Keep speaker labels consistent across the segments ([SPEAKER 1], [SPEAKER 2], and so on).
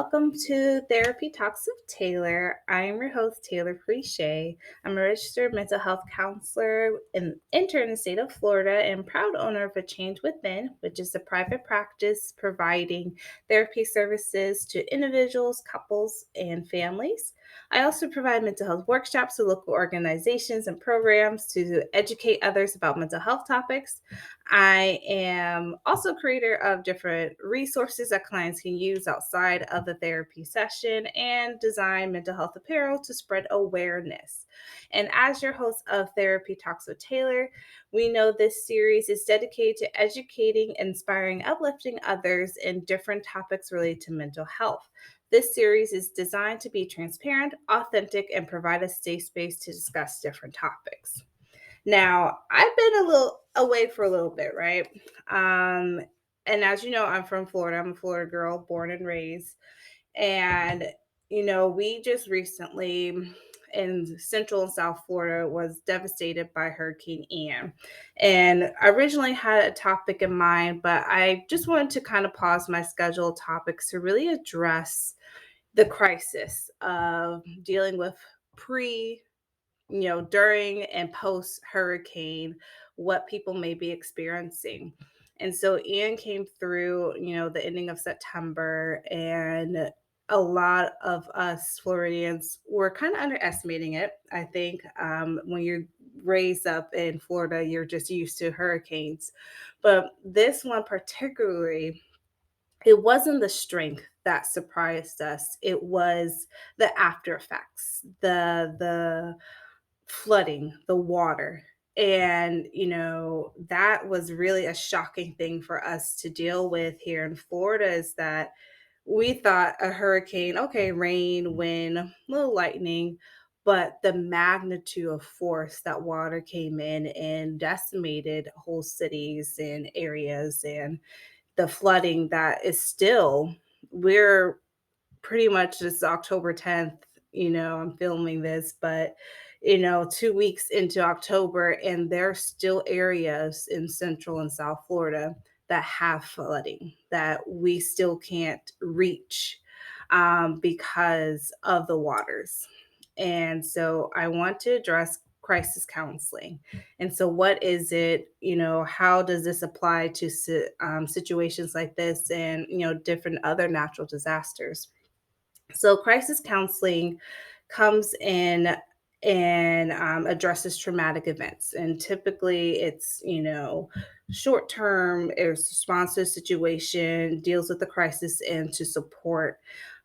[SPEAKER 1] welcome to Therapy Talks with Taylor. I am your host, Taylor Preche. I'm a registered mental health counselor and intern in the state of Florida and proud owner of A Change Within, which is a private practice providing therapy services to individuals, couples, and families. I also provide mental health workshops to local organizations and programs to educate others about mental health topics. I am also creator of different resources that clients can use outside of the therapy session and design mental health apparel to spread awareness. And as your host of Therapy Talks with Taylor, we know this series is dedicated to educating, inspiring, uplifting others in different topics related to mental health. This series is designed to be transparent, authentic, and provide a safe space to discuss different topics. Now, I've been a little away for a little bit, right? Um, and as you know, I'm from Florida. I'm a Florida girl, born and raised. And, we just recently in Central and South Florida was devastated by Hurricane Ian. And I originally had a topic in mind, but I just wanted to kind of pause my scheduled topics to really address the crisis of dealing with pre during and post hurricane, what people may be experiencing. And so Ian came through, the ending of September, and a lot of us Floridians were kind of underestimating it. I think when you're raised up in Florida, you're just used to hurricanes. But this one particularly, it wasn't the strength that surprised us. It was the after effects, the flooding, the water. And, that was really a shocking thing for us to deal with here in Florida is that we thought a hurricane, okay, rain, wind, a little lightning, but the magnitude of force that water came in and decimated whole cities and areas, and the flooding that is still, we're pretty much this October 10th, I'm filming this, but 2 weeks into October, and there are still areas in Central and South Florida that have flooding that we still can't reach because of the waters. And so I want to address crisis counseling. And so, what is it? How does this apply to situations like this and, different other natural disasters? So, crisis counseling comes in and addresses traumatic events. And typically, it's, short term, it's response to the situation, deals with the crisis, and to support.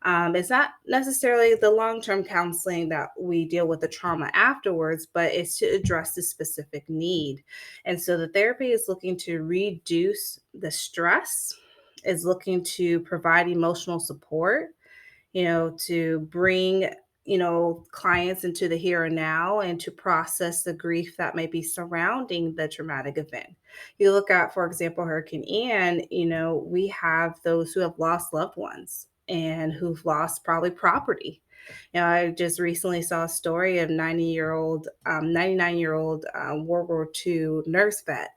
[SPEAKER 1] It's not necessarily the long term counseling that we deal with the trauma afterwards, but it's to address the specific need. And so, the therapy is looking to reduce the stress, is looking to provide emotional support, to bring, clients into the here and now and to process the grief that may be surrounding the traumatic event. You look at, for example, Hurricane Ian, we have those who have lost loved ones and who've lost probably property. I just recently saw a story of 99-year-old World War II nurse vet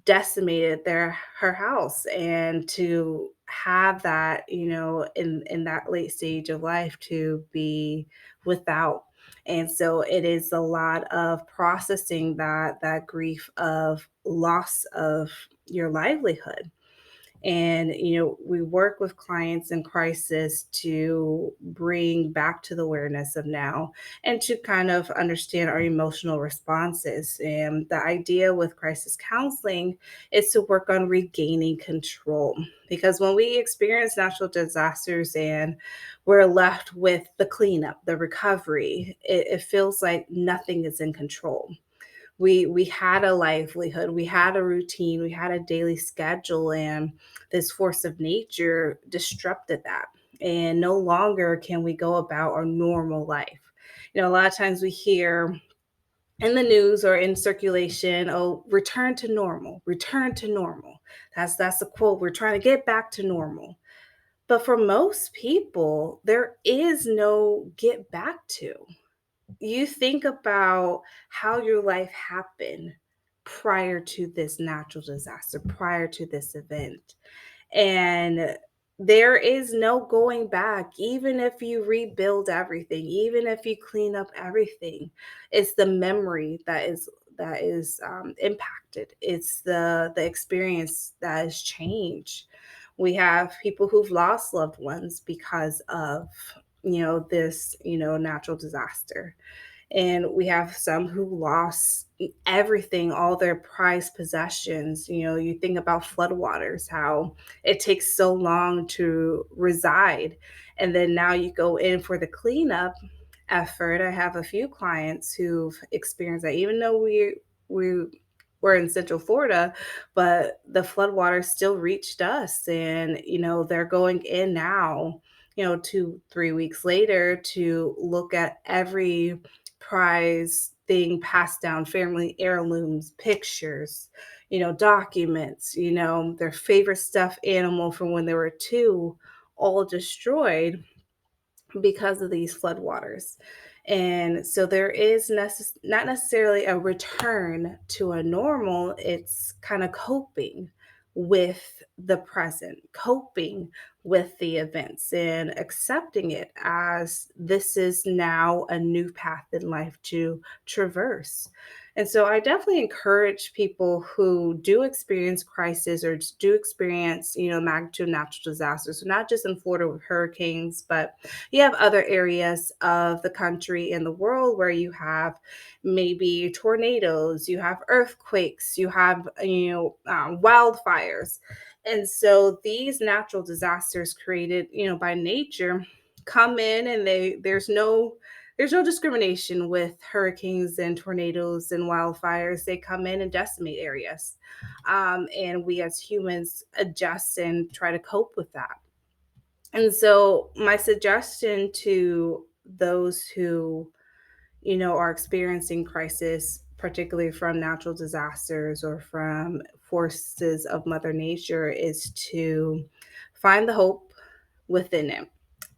[SPEAKER 1] decimated her house, and to have that, in that late stage of life, to be without. And so it is a lot of processing that grief of loss of your livelihood. And, we work with clients in crisis to bring back to the awareness of now and to kind of understand our emotional responses. And the idea with crisis counseling is to work on regaining control. Because when we experience natural disasters and we're left with the cleanup, the recovery, it feels like nothing is in control. We had a livelihood, we had a routine, we had a daily schedule, and this force of nature disrupted that. And no longer can we go about our normal life. A lot of times we hear in the news or in circulation, oh, return to normal, return to normal. That's the quote. We're trying to get back to normal. But for most people, there is no get back to. You think about how your life happened prior to this natural disaster, prior to this event. And there is no going back. Even if you rebuild everything, even if you clean up everything, it's the memory that is impacted. It's the experience that has changed. We have people who've lost loved ones because of this natural disaster, and we have some who lost everything, all their prized possessions. You think about floodwaters, how it takes so long to reside, and then now you go in for the cleanup effort. I have a few clients who've experienced that, even though we were in Central Florida, but the floodwaters still reached us, and they're going in now, 2 3 weeks later, to look at every prize thing passed down, family heirlooms, pictures, documents, their favorite stuffed animal from when they were two, all destroyed because of these floodwaters. And so there is not necessarily a return to a normal, it's kind of coping with the present, coping with the events, and accepting it as this is now a new path in life to traverse. And so I definitely encourage people who do experience crisis or just do experience, magnitude natural disasters, so not just in Florida with hurricanes, but you have other areas of the country and the world where you have maybe tornadoes, you have earthquakes, you have wildfires. And so these natural disasters created by nature come in, and there's no discrimination with hurricanes and tornadoes and wildfires. They come in and decimate areas, and we as humans adjust and try to cope with that. And so, my suggestion to those who, are experiencing crisis, particularly from natural disasters or from forces of Mother Nature, is to find the hope within it,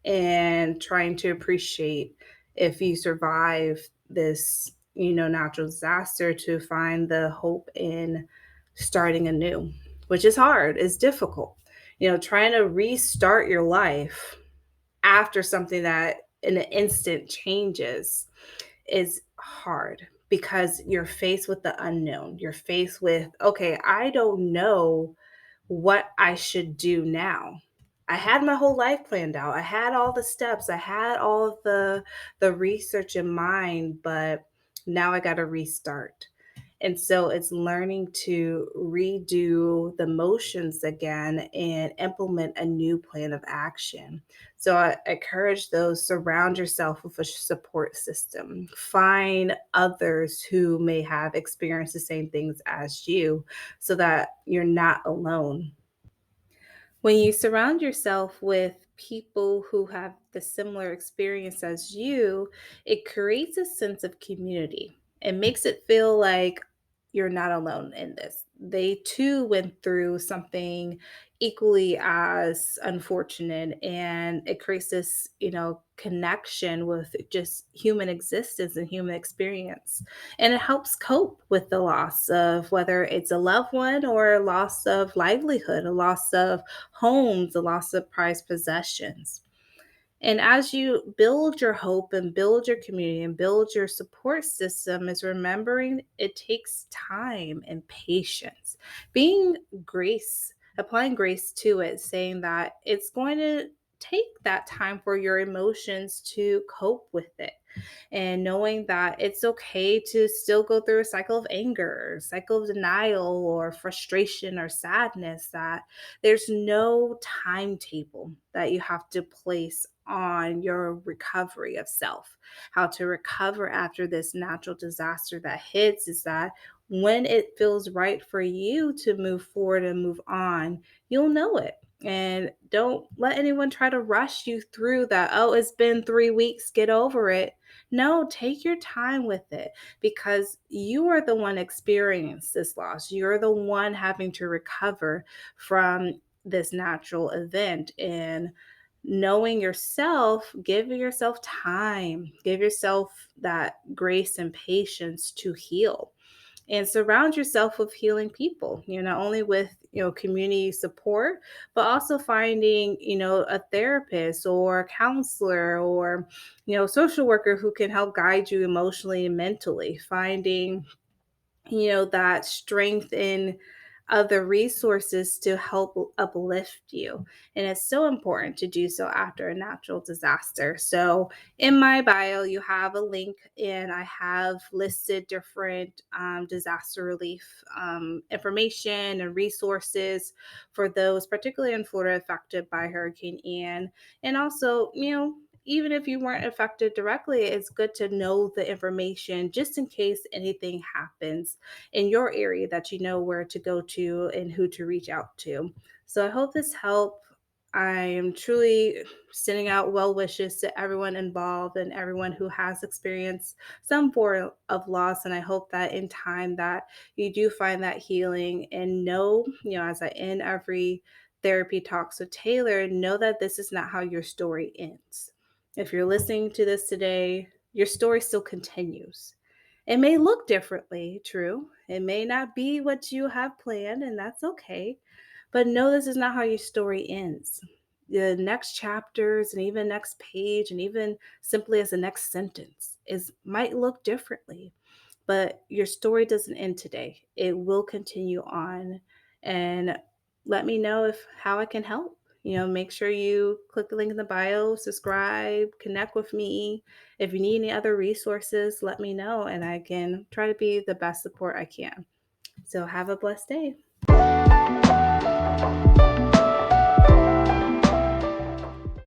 [SPEAKER 1] and trying to appreciate, if you survive this, natural disaster, to find the hope in starting anew, which is hard, is difficult. Trying to restart your life after something that in an instant changes is hard, because you're faced with the unknown. You're faced with, okay, I don't know what I should do now. I had my whole life planned out. I had all the steps. I had all the research in mind, but now I got to restart. And so it's learning to redo the motions again and implement a new plan of action. So I encourage those: surround yourself with a support system. Find others who may have experienced the same things as you, so that you're not alone. When you surround yourself with people who have the similar experience as you, it creates a sense of community. It makes it feel like you're not alone in this. They too went through something equally as unfortunate, and it creates this, connection with just human existence and human experience. And it helps cope with the loss of, whether it's a loved one or a loss of livelihood, a loss of homes, the loss of prized possessions. And as you build your hope and build your community and build your support system, is remembering it takes time and patience. Being grace, applying grace to it, saying that it's going to take that time for your emotions to cope with it, and knowing that it's okay to still go through a cycle of anger, cycle of denial, or frustration or sadness, that there's no timetable that you have to place on your recovery of self. How to recover after this natural disaster that hits is that when it feels right for you to move forward and move on, you'll know it. And don't let anyone try to rush you through that. Oh, it's been 3 weeks, get over it. No, take your time with it, because you are the one experiencing this loss. You're the one having to recover from this natural event. And knowing yourself, give yourself time, give yourself that grace and patience to heal. and surround yourself with healing people, not only with, community support, but also finding, a therapist or a counselor or, social worker who can help guide you emotionally and mentally, finding that strength in other resources to help uplift you. And it's so important to do so after a natural disaster. So, in my bio, you have a link, and I have listed different disaster relief information and resources for those, particularly in Florida, affected by Hurricane Ian. And also, even if you weren't affected directly, it's good to know the information just in case anything happens in your area, that you know where to go to and who to reach out to. So I hope this helped. I am truly sending out well wishes to everyone involved and everyone who has experienced some form of loss. And I hope that in time that you do find that healing, and know, as I end every therapy talks with Taylor, know that this is not how your story ends. If you're listening to this today, your story still continues. It may look differently, true. It may not be what you have planned, and that's okay. But know this is not how your story ends. The next chapters and even next page and even simply as the next sentence is might look differently. But your story doesn't end today. It will continue on. And let me know if how I can help. Make sure you click the link in the bio, subscribe, connect with me. If you need any other resources, let me know, and I can try to be the best support I can. So have a blessed day.